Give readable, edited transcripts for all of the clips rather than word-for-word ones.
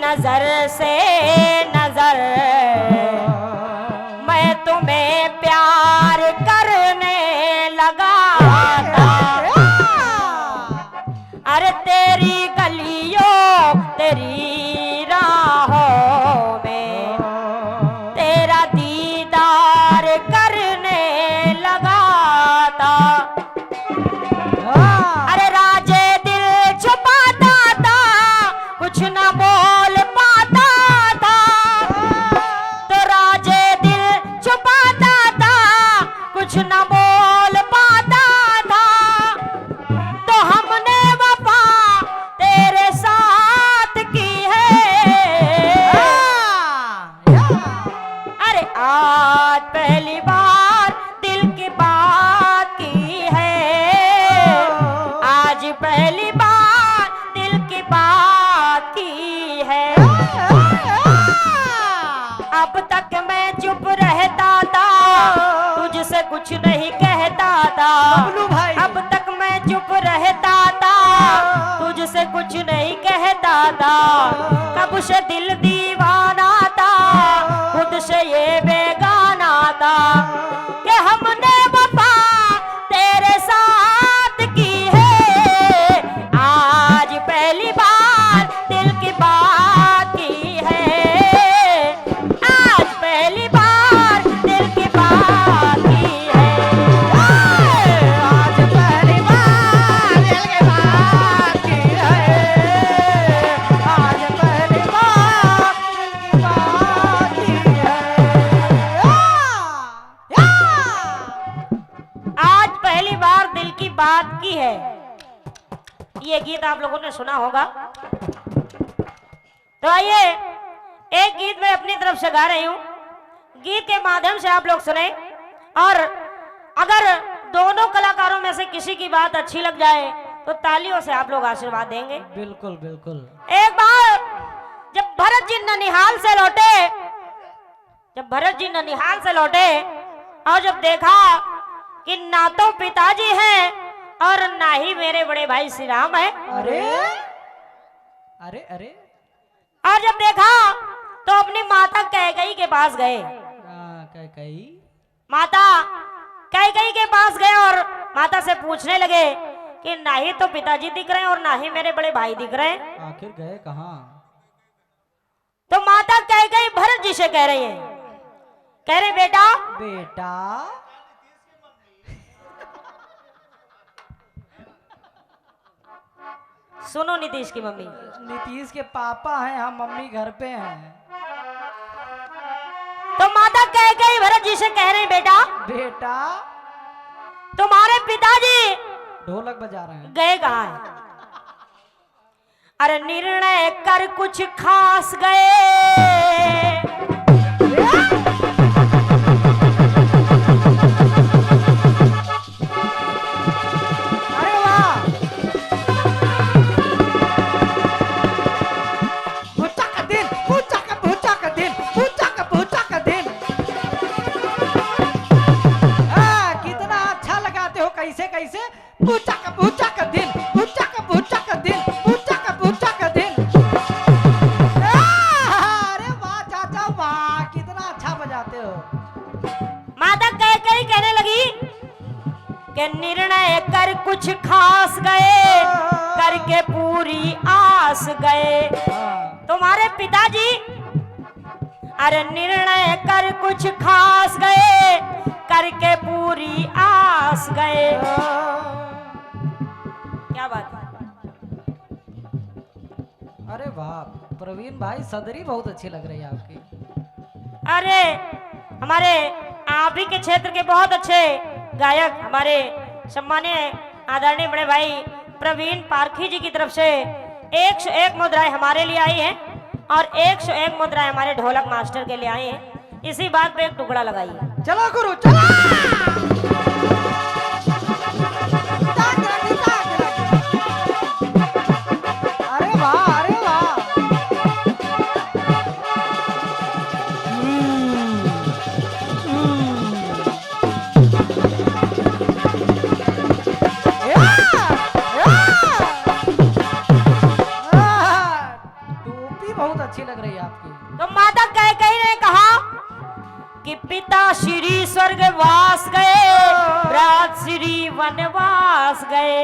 नजर से नजर मैं तुम्हें प्यार करने लगा था। अरे तेरी गलियों तेरी राहों में तेरा दीदार करने लगा था। अरे राजे दिल छुपाता था कुछ ना बोल पाता था, तो राजे दिल छुपाता था कुछ ना बोल पाता था। तो हमने वफा तेरे साथ की है। अरे आज पहली बार दिल की बात की है, आज पहली बार दिल की बात की है। अब तक मैं चुप रहता था तुझसे कुछ नहीं कहता था। अब तक मैं चुप रहता था तुझसे कुछ नहीं कहता था। कब से दिल दीवाना था खुद से ये बेगाना था कि हमने वफा तेरे साथ की है। आज पहली बार दिल की बात की है, आज पहली बार दिल की बात की है। आज पहली बार दिल की बात की है, आज पहली बार दिल की बात की है। आज पहली बार दिल की बात की है। ये गीत आप लोगों ने सुना होगा। तो आइए एक गीत मैं अपनी तरफ से गा रही हूं, गीत के माध्यम से आप लोग सुने। और अगर दोनों कलाकारों में से किसी की बात अच्छी लग जाए तो तालियों से आप लोग आशीर्वाद देंगे। बिल्कुल बिल्कुल। एक बार जब भरत जी ननिहाल से लौटे, जब भरत जी ननिहाल से लौटे और जब देखा कि ना तो पिताजी हैं और ना ही मेरे बड़े भाई श्री राम है। अरे अरे अरे और जब देखा तो अपनी माता कैकेयी के पास गए। कैकेयी माता कैकेयी के पास गए और माता से पूछने लगे कि ना ही तो पिताजी दिख रहे हैं और ना ही मेरे बड़े भाई दिख रहे हैं। आखिर गए कहाँ? तो माता कैकेयी भरत जी से कह रही है, कह रहे बेटा बेटा सुनो नीतीश की मम्मी। नीतीश के पापा हैं, हम मम्मी घर पे हैं। तो माता कैकेयी भरत जी से कह रहे हैं बेटा बेटा तुम्हारे पिताजी ढोलक बजा रहे हैं। गए कहाँ हैं? अरे निर्णय कर कुछ खास गए। माता कैकेयी कहने लगी कि निर्णय कर कुछ खास गए, करके पूरी आस गए। तुम्हारे पिताजी अरे निर्णय कर कुछ खास गए, करके पूरी आस गए। क्या बात है? अरे वाह प्रवीण भाई, सदरी बहुत अच्छी लग रही है आपकी। अरे हमारे आप ही के क्षेत्र के बहुत अच्छे गायक हमारे सम्मानीय आदरणीय बड़े भाई प्रवीण पारखी जी की तरफ से 101 मुद्राएं हमारे लिए आई हैं और 101 मुद्राएं हमारे ढोलक मास्टर के लिए आई हैं। इसी बात पे एक टुकड़ा लगाइए। चलो गुरु चलो। वनवास गए।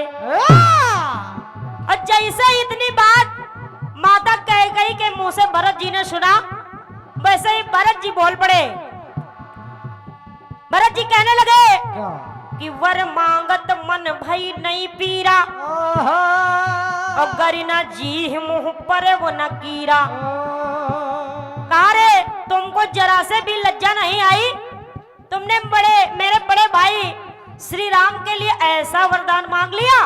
और जैसे इतनी बात माता कैकेयी के मुंह से भरत जी ने सुना, वैसे ही भरत जी बोल पड़े। भरत जी कहने लगे कि वर मांगत मन भई नहीं पीरा, और गरिना जी मुंह पर वो न कीरा। कहा रे तुमको जरा से भी लज्जा नहीं आई? तुमने मेरे बड़े भाई श्री राम के लिए ऐसा वरदान मांग लिया।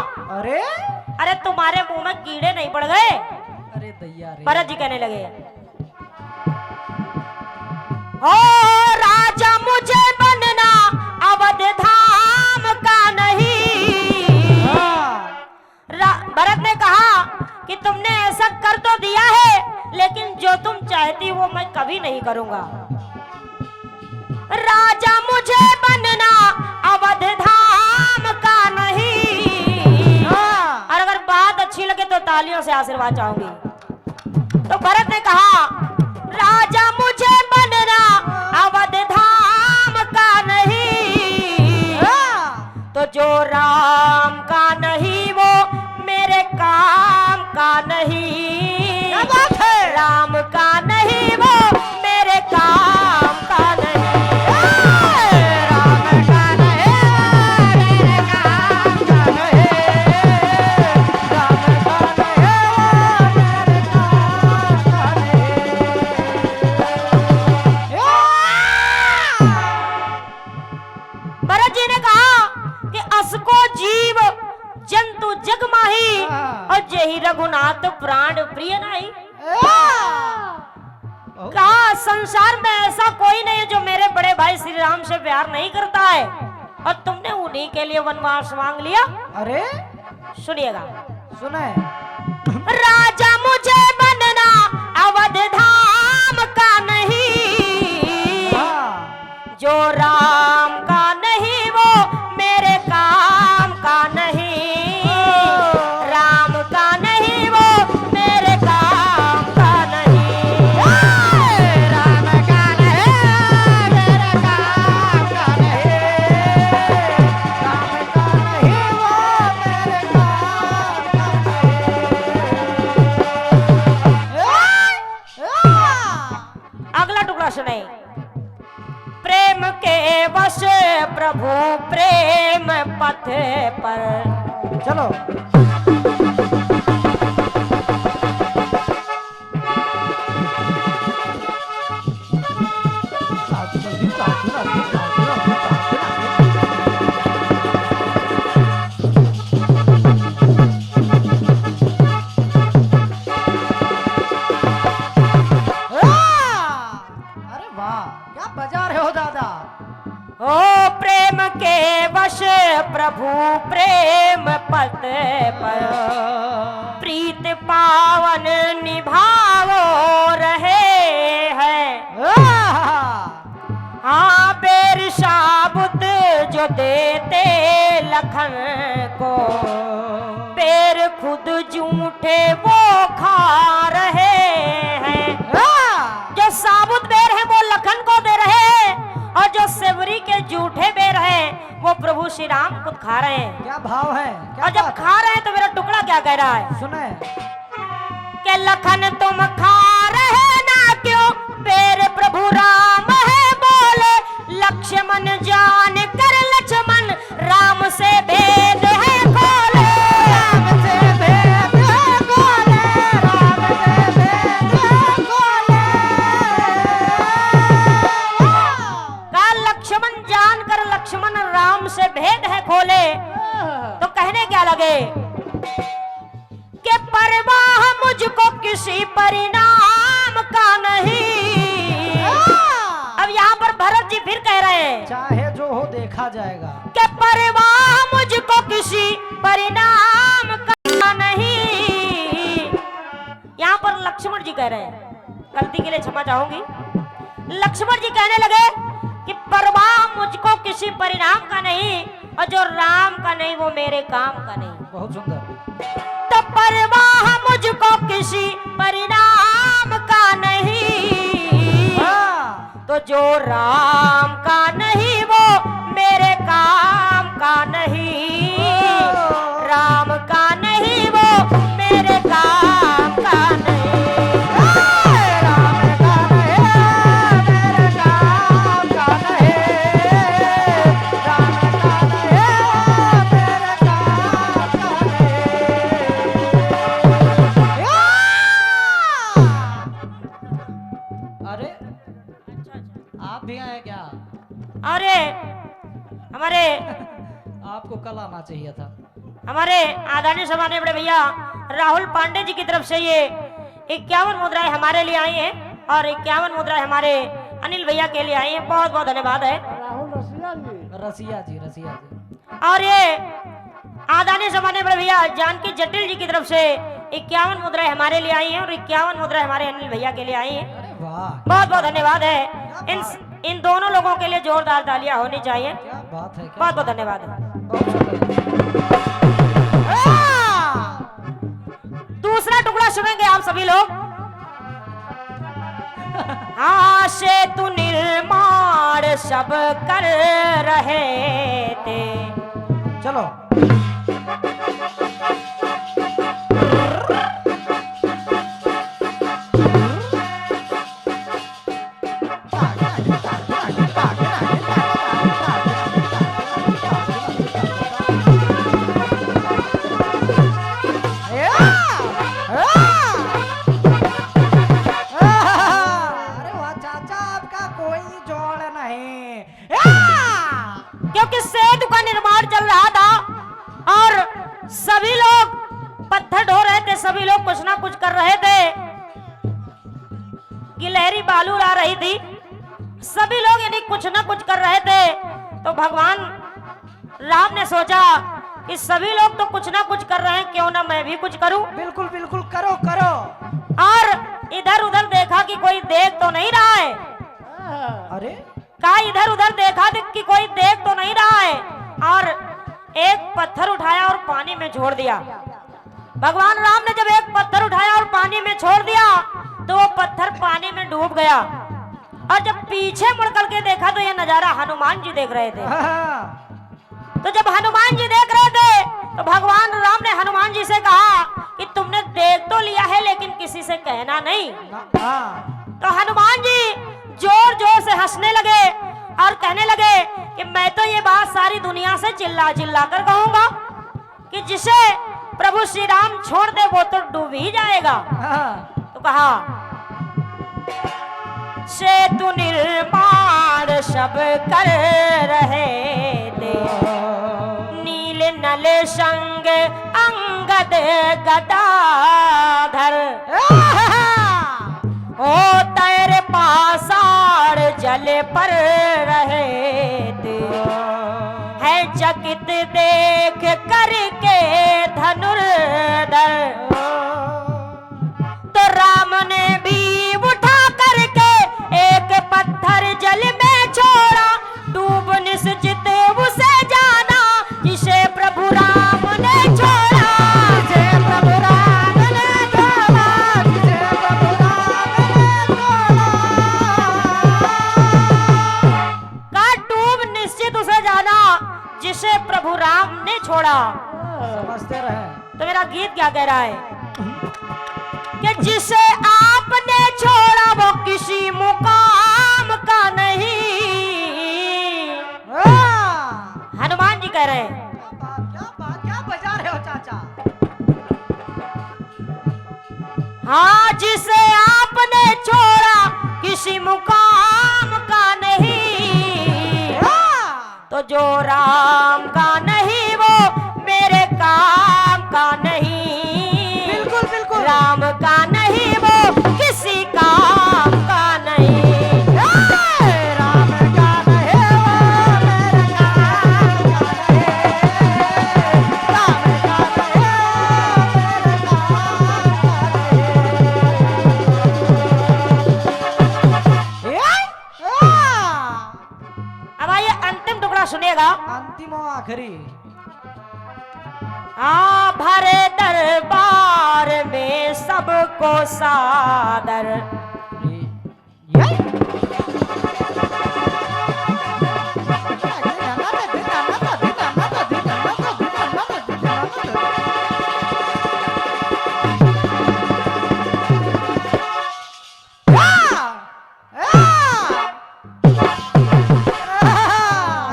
अरे तुम्हारे मुंह में कीड़े नहीं पड़ गए? अरे दैया रे। भरत जी कहने लगे ओ राजा मुझे बनना अवध धाम का नहीं। भरत ने कहा कि तुमने ऐसा कर तो दिया है, लेकिन जो तुम चाहती वो मैं कभी नहीं करूंगा। राजा मुझे बनना अवध धाम का नहीं। और अगर बात अच्छी लगे तो तालियों से आशीर्वाद चाहूंगी। तो भरत ने कहा राजा मुझे बनना अवध धाम का नहीं, तो जो राम का नहीं वो मेरे काम का नहीं। राम का नहीं वो मेरे काम का नहीं। राम का नहीं मेरे काम का नहीं। राम का नहीं मेरे काम का नहीं। भरत जी ने कहा कि असको जीव जंतु जग माही, और जही रघुनाथ प्राण प्रिय नहीं। कहा संसार में ऐसा कोई नहीं है जो मेरे बड़े भाई श्री राम से प्यार नहीं करता है, और तुमने उन्हीं के लिए वनवास मांग लिया। अरे सुनिएगा, सुने। राजा मुझे बनना अवध धाम का नहीं, जो राम का नहीं वो मेरे काम का नहीं। राम का नहीं वो मेरे काम का नहीं। राम का नहीं मेरे काम का नहीं। राम का नहीं वो मेरे काम का नहीं। अगला टुकड़ा सुने। प्रेम के वश प्रभु प्रेम पथ पर। चलो ओ प्रेम के वश प्रभु प्रेम पथ पर, प्रीत पावन निभावो रहे हैं। हाँ बेर साबुत जो देते लखन को, बेर खुद झूठे वो खा रहे हैं। जो साबुत बेर है वो लखन को दे रहे हैं, और जो सेवरी के झूठे बेर हैं वो प्रभु श्री राम खुद खा रहे हैं। क्या भाव है? क्या और जब खा रहे हैं तो मेरा टुकड़ा क्या कह रहा है? सुने कि लखन तुम खा रहे ना क्यों, बेर प्रभु राम है बोले। लक्ष्मण जान कर लक्ष्मण राम से भेद है खोले। राम से भेद है खोले। राम से भेद है खोले। का लक्ष्मण जान कर लक्ष्मण राम से भेद है खोले। तो कहने क्या लगे कि परवाह मुझको किसी परिणाम का नहीं। अब यहाँ पर भरत जी फिर कह रहे हैं चाहे जो हो देखा जाएगा, कि परवाह मुझको किसी परिणाम का नहीं। यहाँ पर लक्ष्मण जी कह रहे हैं, गलती के लिए क्षमा चाहूंगी, लक्ष्मण जी कहने लगे कि परवाह मुझको किसी परिणाम का नहीं, और जो राम का नहीं वो मेरे काम का नहीं। बहुत सुंदर। तो परवाह मुझको किसी परिणाम का नहीं, तो जो राम का नहीं वो मेरे काम का नहीं। हमारे आपको कल आना चाहिए था। हमारे आदरणीय सम्माननीय बड़े भैया राहुल पांडे जी की तरफ से ये 51 मुद्राएं हमारे लिए आई हैं और 51 मुद्राएं हमारे अनिल भैया के लिए आई हैं। बहुत बहुत धन्यवाद है। रसिया जी। और ये आदरणीय सम्माननीय बड़े भैया जानकी जटिल जी की तरफ से 51 मुद्राएं हमारे लिए आई हैं और 51 मुद्राएं हमारे अनिल भैया के लिए आई हैं। अरे वाह, बहुत बहुत धन्यवाद है। इन दोनों लोगों के लिए जोरदार तालियां होनी चाहिए। क्या बात है, क्या बहुत बहुत धन्यवाद है। बहुत शुक्रिया। दूसरा टुकड़ा सुनेंगे आप सभी लोग। हाँ, सेतु निर्माण सब कर रहे थे। चलो क्योंकि सेतु का निर्माण चल रहा था और सभी लोग पत्थर ढो रहे थे, सभी लोग कुछ ना कुछ कर रहे थे। गिलहरी बालू ला रही थी, सभी लोग यानी कुछ ना कुछ कर रहे थे। तो भगवान राम ने सोचा कि सभी लोग तो कुछ ना कुछ कर रहे हैं, क्यों ना मैं भी कुछ करूं। बिल्कुल बिल्कुल, करो करो। और इधर उधर देखा कि कोई देख तो नहीं रहा है। अरे कहा इधर उधर देखा कि कोई देख तो नहीं रहा है और एक पत्थर उठाया और पानी में छोड़ दिया। भगवान राम ने जब एक पत्थर उठाया और पानी में छोड़ दिया तो वो पत्थर पानी में डूब गया। और जब पीछे मुड़ करके देखा तो ये नजारा हनुमान जी देख रहे थे। तो जब हनुमान जी देख रहे थे तो भगवान राम ने हनुमान जी से कहा कि तुमने देख तो लिया है लेकिन किसी से कहना नहीं। तो हनुमान जी जोर जोर से हंसने लगे और कहने लगे कि मैं तो ये बात सारी दुनिया से चिल्ला चिल्ला कर कहूंगा कि जिसे प्रभु श्री राम छोड़ दे वो तो डूब ही जाएगा। तो कहा सेतु निर्माण सब कर रहे थे, नील नल संग अंगद गदाधर, ओ तेरे पासार जल पर रहे थे, है चकित देख करके धनुर्धर। तो राम ने भी उठा करके एक पत्थर जल में छोड़ा, डूब निश्चित उसे जाना जिसे प्रभु राम ने छोड़ा। जिसे प्रभु राम ने छोड़ा, जिसे प्रभु राम ने छोड़ा। का डूब निश्चित उसे जाना जिसे प्रभु राम ने छोड़ा। समझते रहे। तो मेरा गीत क्या कह रहा है कि जिसे आपने छोड़ा वो किसी मुकाम का नहीं। हनुमान जी कह रहे हैं। क्या बजा रहे हो चाचा? हाँ, जिसे आपने छोड़ा किसी मुकाम का नहीं, तो जो राम का नहीं वो मेरे काम का नहीं। बिल्कुल बिल्कुल, राम का नहीं वो किसी काम का नहीं। राम का नहीं वो मेरे काम का नहीं। राम का नहीं वो मेरे काम का नहीं। अब आइए अंतिम टुकड़ा सुनिएगा। अंतिम और आखिरी। हाँ, भरे दरबार में सबको सादर,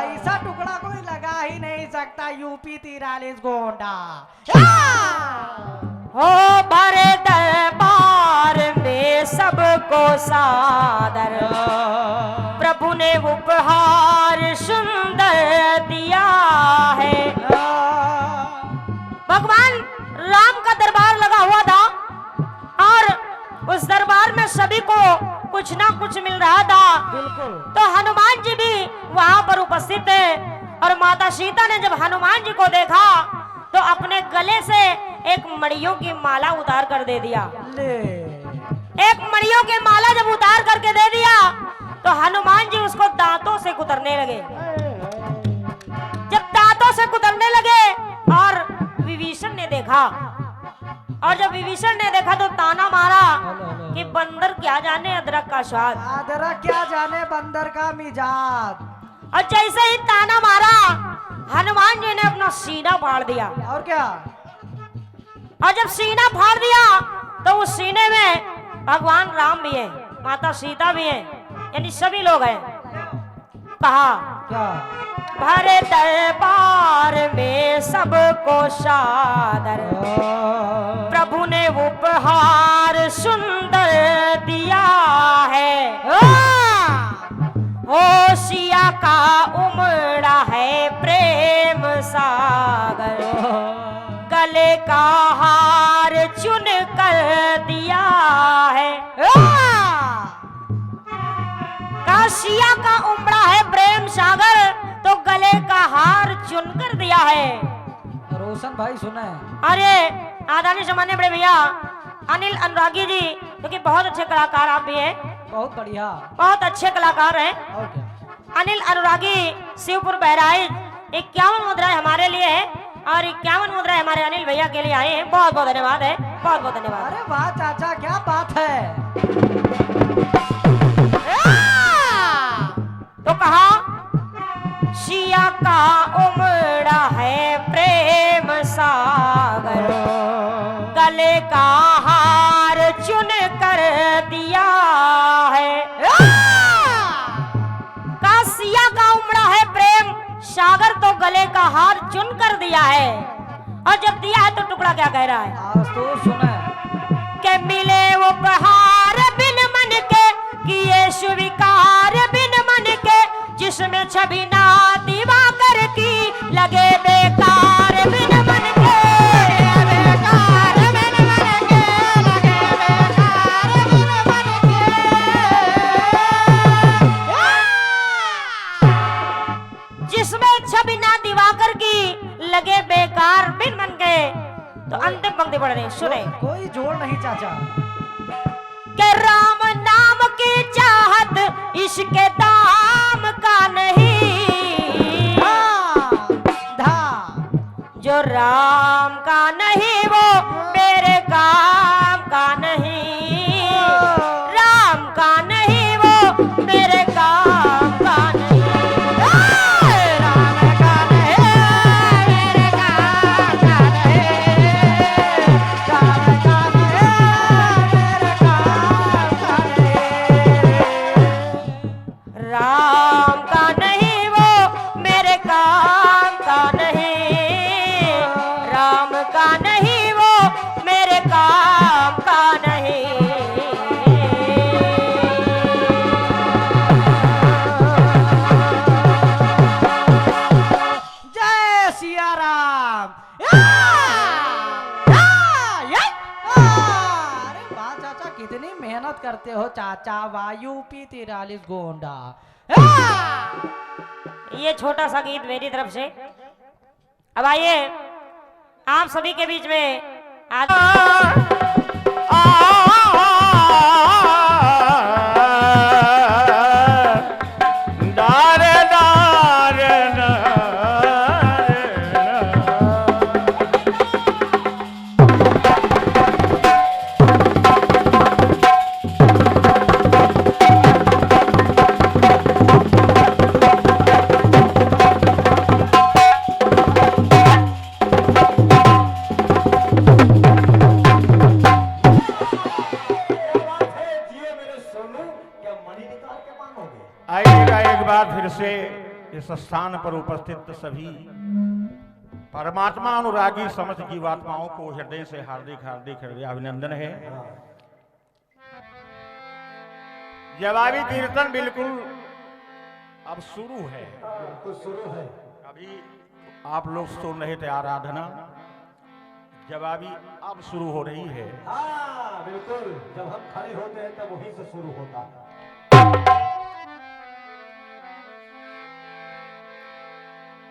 ऐसा टुकड़ा कोई लगा ही नहीं सकता। यूपी 43 गोंडा। हो भरे दरबार में सबको सादर, प्रभु ने उपहार सुंदर दिया। में सभी को कुछ ना कुछ मिल रहा था। बिल्कुल। तो हनुमान जी भी वहां पर उपस्थित थे और माता सीता ने जब हनुमान जी को देखा तो अपने गले से एक मड़ियों की माला उतार कर दे दिया। ले एक मड़ियों की माला जब उतार करके दे दिया तो हनुमान जी उसको दांतों से कुतरने लगे। जब दांतों से कुतरने लगे और विभीषण ने देखा, और जब विभीषण ने देखा तो ताना मारा कि बंदर क्या जाने अदरक का स्वाद, अदरक क्या जाने बंदर का मिजाज। और जैसे ही ताना मारा हनुमान जी ने अपना सीना फाड़ दिया। और क्या? और जब सीना फाड़ दिया तो उस सीने में भगवान राम भी है, माता सीता भी है, यानी सभी लोग हैं। कहा क्या? भरे दरबार में सबको सादर प्रभु ने उपहार सुंदर दिया है। ओ सिया का उमड़ा है प्रेम सागर, गले का हार चुन कर दिया है। काशिया का उमड़ा है प्रेम सागर, तो गले का हार चुन कर दिया है। रोशन भाई सुने। अरे आदानी जमाने बड़े भैया अनिल अनुरागी जी, क्योंकि बहुत अच्छे कलाकार आप भी हैं, बहुत बढ़िया, बहुत अच्छे कलाकार हैं। और क्या? अनिल अनुरागी शिवपुर बहराइच 51 मुद्राएं हमारे लिए है और 51 मुद्राएं हमारे अनिल भैया के लिए आए हैं। बहुत बहुत धन्यवाद है, बहुत बहुत धन्यवाद। अरे वाह चाचा, क्या बात है। तो कहा सिया का उमड़ा है प्रेम सागर, गले का हार चुन कर दिया है। कासिया का उमड़ा है प्रेम सागर, तो गले का हार चुन कर दिया है। और जब दिया है तो टुकड़ा क्या कह रहा है? आज तो सुने के मिले उपहार बिन मन के, किए स्वीकार बिन मन के, जिसमें छवि ना दिवाकर की लगे बेकार बिन मन के, बेकार बिन मन के, लगे बेकार बिन मन के। जिसमें छवि ना दिवाकर की लगे बेकार बिन मन के। तो अंतिम पंक्ति पढ़ रहे, सुने। कोई जोड़ नहीं चाचा। के राम नाम की चाहत इसके दाम का नहीं, जो राम का नहीं वो मेरे काम का नहीं, राम का नहीं वो मेरे काम का नहीं, राम का नहीं मेरे काम का नहीं, राम का नहीं मेरे काम का नहीं, राम का नहीं वो मेरे काम का नहीं, राम का नहीं वो मेरे काम का नहीं। जय सिया राम। अरे वाह चाचा, कितनी मेहनत करते हो चाचा। वायु पी 43 गोंडा। ये छोटा सा गीत मेरी तरफ से। अब आइए आप सभी के बीच में फिर से इस स्थान पर उपस्थित सभी परमात्मा अनुरागी समस्त जीवात्माओं को हृदय से हार्दिक हार्दिक हृदय अभिनंदन है। जवाबी कीर्तन बिल्कुल अब शुरू है। अभी आप लोग सुन रहे थे आराधना, जवाबी अब शुरू हो रही है। हाँ बिल्कुल, जब हम खड़े होते हैं तब वहीं से शुरू होता है।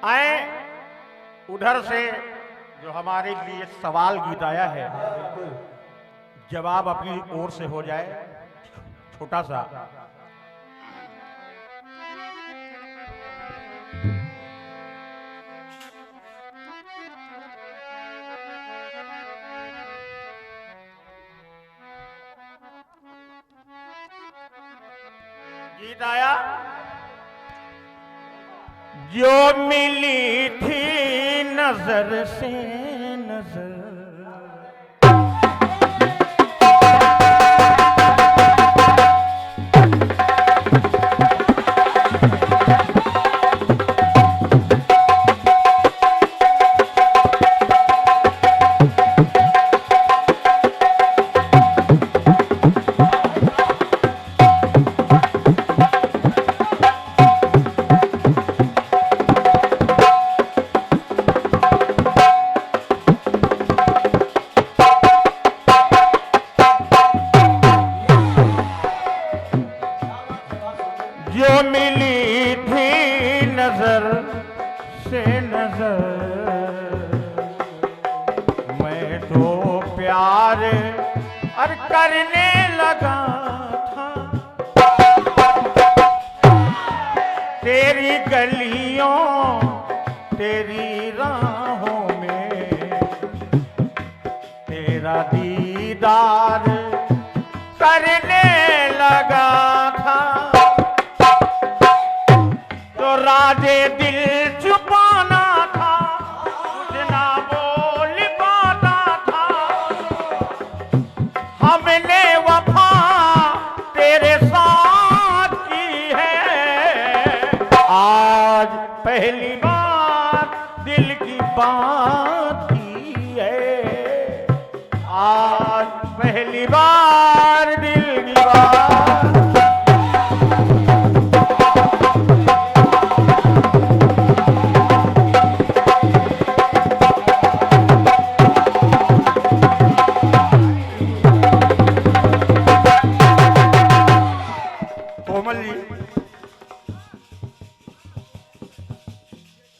आए उधर से जो हमारे लिए सवाल गीत आया है, जवाब अपनी ओर से हो जाए छोटा सा। गीत आया, जो मिली थी नजर से नजर, जो मिली थी नजर से नजर, मैं तो प्यार और करने लगा था। तेरी गलियों तेरी राहों में तेरा दीदार करने लगा था। तो राजे दिल छुपाना था, कुछ ना बोल पाता था। हमने वफा तेरे साथ की है, आज पहली बार दिल की बात की है, आज पहली बार दिल की बात। कोमल जी,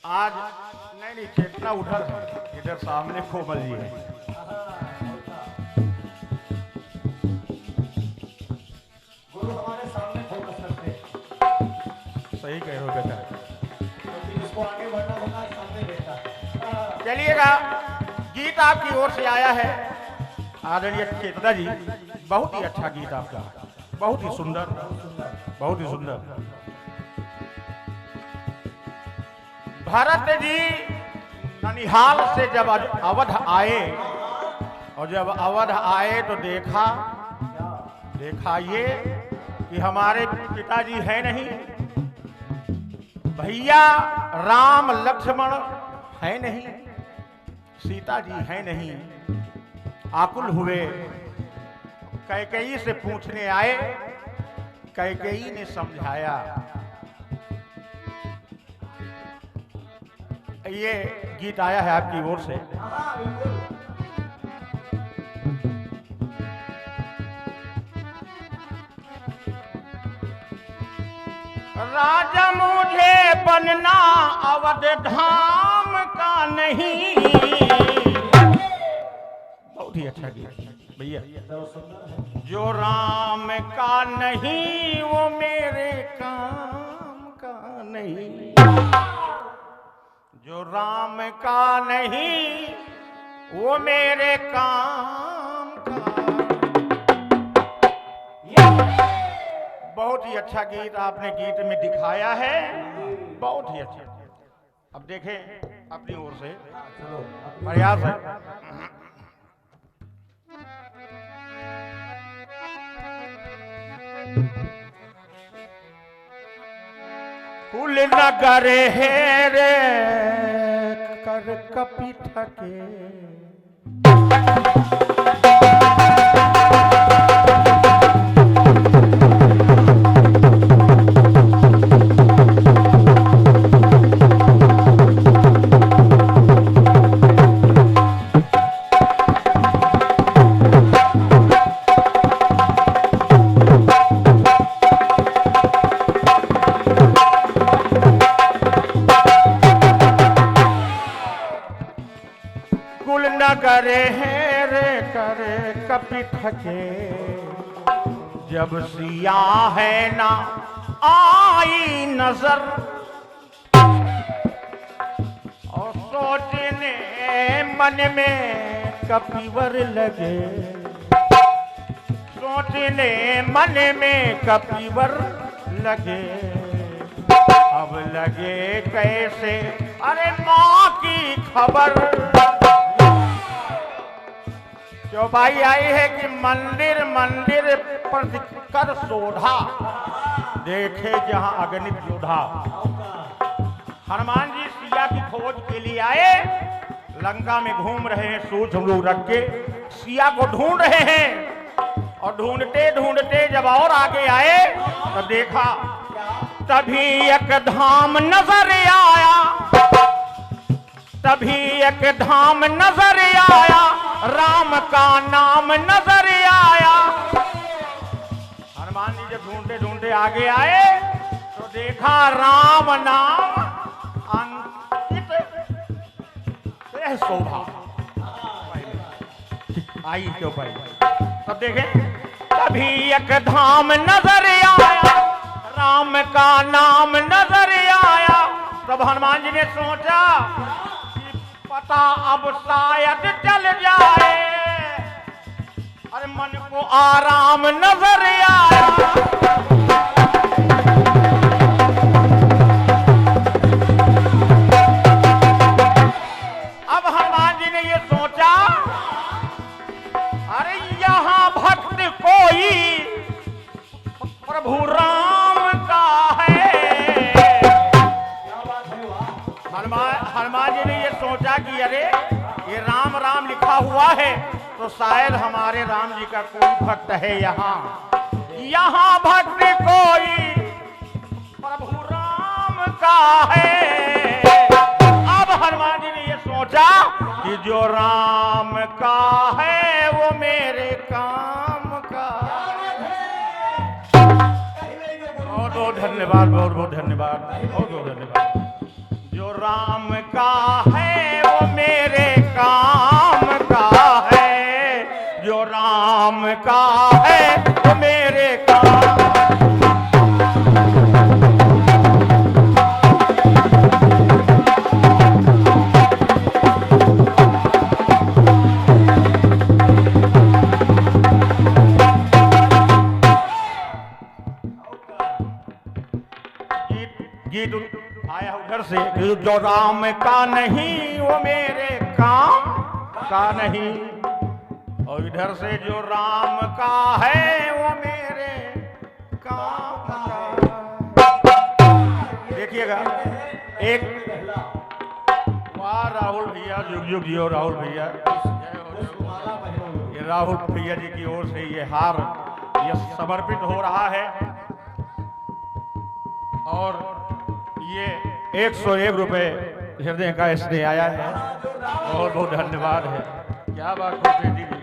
आज नहीं चेतना उधर है, इधर सामने कोमल जी है। गुरु हमारे सामने फोकस करते हैं, सही कह रहे हो बेटा। तो फिर इसको आगे बढ़ना होगा, सामने देखता है। चलिएगा, गीत आपकी ओर से आया है आदरणीय चेतना जी। बहुत ही अच्छा गीत आपका, बहुत ही सुंदर, बहुत ही सुंदर। भरत जी ननिहाल से जब अवध आए, और जब अवध आए तो देखा ये कि हमारे पिताजी है नहीं, भैया राम लक्ष्मण है नहीं, सीता जी है नहीं। आकुल हुए, कैकेयी से पूछने आए, कैकेयी ने समझाया। ये गीत आया है आपकी ओर से। राजा मुझे बनना अवध धाम का नहीं। बहुत ही अच्छा गीत भैया। जो राम का नहीं वो मेरे काम का नहीं, जो राम का नहीं वो मेरे काम का। बहुत ही अच्छा गीत आपने गीत में दिखाया है, बहुत ही अच्छा। अब देखें अपनी ओर से प्रयास है। कुल नगर है रे कर कपिठ के, करे रे करे कपि थके, जब सिया है ना आई नजर, और सोचने मन में कपिवर लगे, सोचने मन में कपिवर लगे, अब लगे कैसे अरे माँ की खबर। चौपाई आई है कि मंदिर मंदिर पर कर शोधा, देखे जहां अगणित योधा। हनुमान जी सिया की खोज के लिए आए, लंका में घूम रहे हैं, सूझ लोग रख के सिया को ढूंढ रहे हैं, और ढूंढते ढूंढते जब और आगे आए तो देखा, तभी एक धाम नजर आया, तभी एक धाम नजर आया, राम का नाम नजर आया। हनुमान जी जब ढूंढते ढूंढते आगे आए तो देखा राम नाम अंकित शोभा आई क्यों भाई। तब देखें, तभी एक धाम नजर आया, राम का नाम नजर आया। तब हनुमान जी ने सोचा कि पता अब शायद चल जाए, अरे मन को आराम नजर आया। अब हनुमान जी ने ये सोचा, अरे यहाँ भक्त कोई प्रभु राम का है। हनुमान जी ने ये सोचा कि अरे ये राम राम लिखा हुआ है, तो शायद हमारे राम जी का कोई भक्त है यहाँ, यहाँ भक्त कोई प्रभु राम का है। अब हनुमान जी ने ये सोचा कि जो राम का है वो मेरे काम का। बहुत बहुत धन्यवाद, बहुत बहुत धन्यवाद, बहुत बहुत धन्यवाद। जो राम का है वो मेरे काम का है, जो राम का है वो मेरे काम। गीत आया उधर से, जो राम का नहीं वो मेरे काम का नहीं, और इधर से जो राम का है वो मेरे काम का। देखिएगा एक, वाह राहुल भैया, जुग जुग जियो राहुल भैया। ये राहुल भैया जी की ओर से ये हार ये समर्पित हो रहा है, और ये 101 रुपए हृदय का इसने आया है। बहुत बहुत धन्यवाद है। क्या बात करते जी को।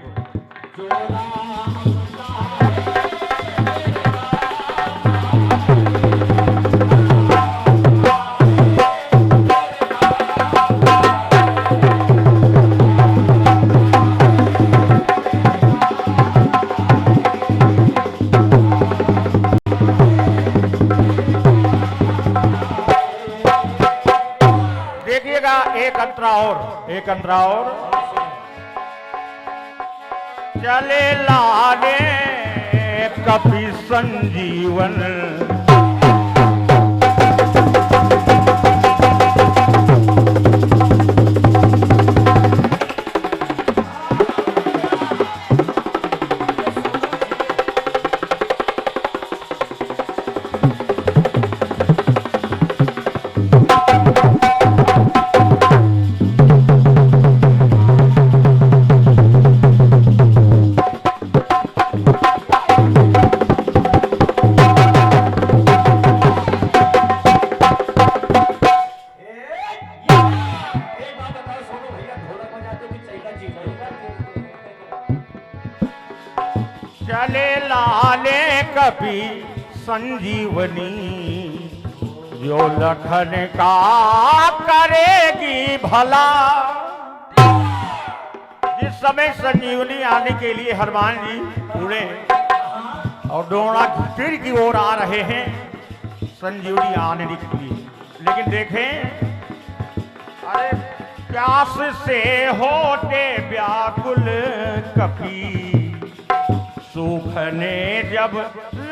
एक अंतरा और चले लाले कपि संजीवन, चले लाले कपि संजीवनी, जो लखन का करेगी भला। समय संजीवनी आने के लिए हनुमान जी उड़े और डोड़ा तीर की ओर आ रहे हैं संजीवनी आने के लिए। लेकिन देखें, अरे प्यास से होते व्याकुल कपी, सूखने जब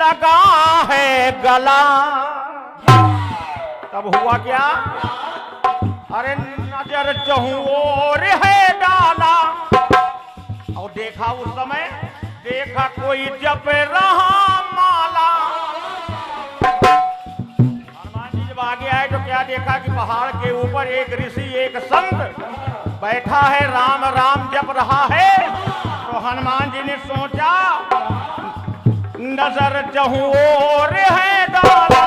लगा है गला, तब हुआ क्या? अरे नजर चहु ओर है डाला और देखा, उस समय देखा कोई जप रहा माला। हनुमान जी जब आगे आए तो क्या देखा कि पहाड़ के ऊपर एक ऋषि, एक संत बैठा है, राम राम जप रहा है। तो हनुमान जी ने सोचा, नजर चहु ओर है डाला,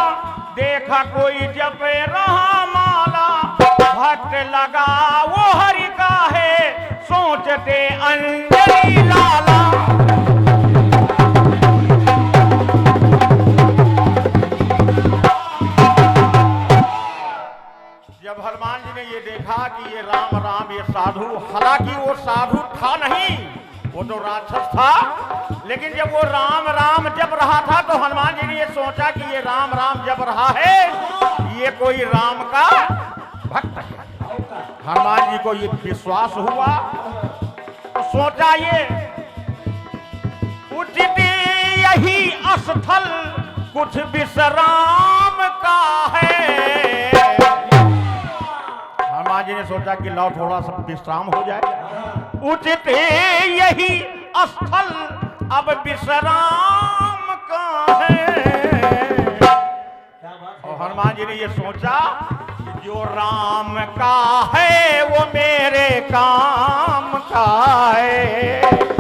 देखा कोई जप रहा माला, भक्त लगा वो हरि का है, सोचते अंजलि लाला। जब हनुमान जी ने ये देखा कि ये राम राम, ये साधु, हालांकि वो साधु था नहीं, वो तो राक्षस था, लेकिन जब वो राम राम जप रहा था तो हनुमान जी ने ये सोचा कि ये राम राम जप रहा है, ये कोई राम का भक्त है। हनुमान जी को ये विश्वास हुआ तो सोचा, ये उचित यही स्थल कुछ विश्राम का है। हनुमान जी ने सोचा कि लाओ थोड़ा सा विश्राम हो जाए, उचित यही स्थल अब विश्राम का है। और हनुमान जी ने ये सोचा कि जो राम का है वो मेरे काम का है।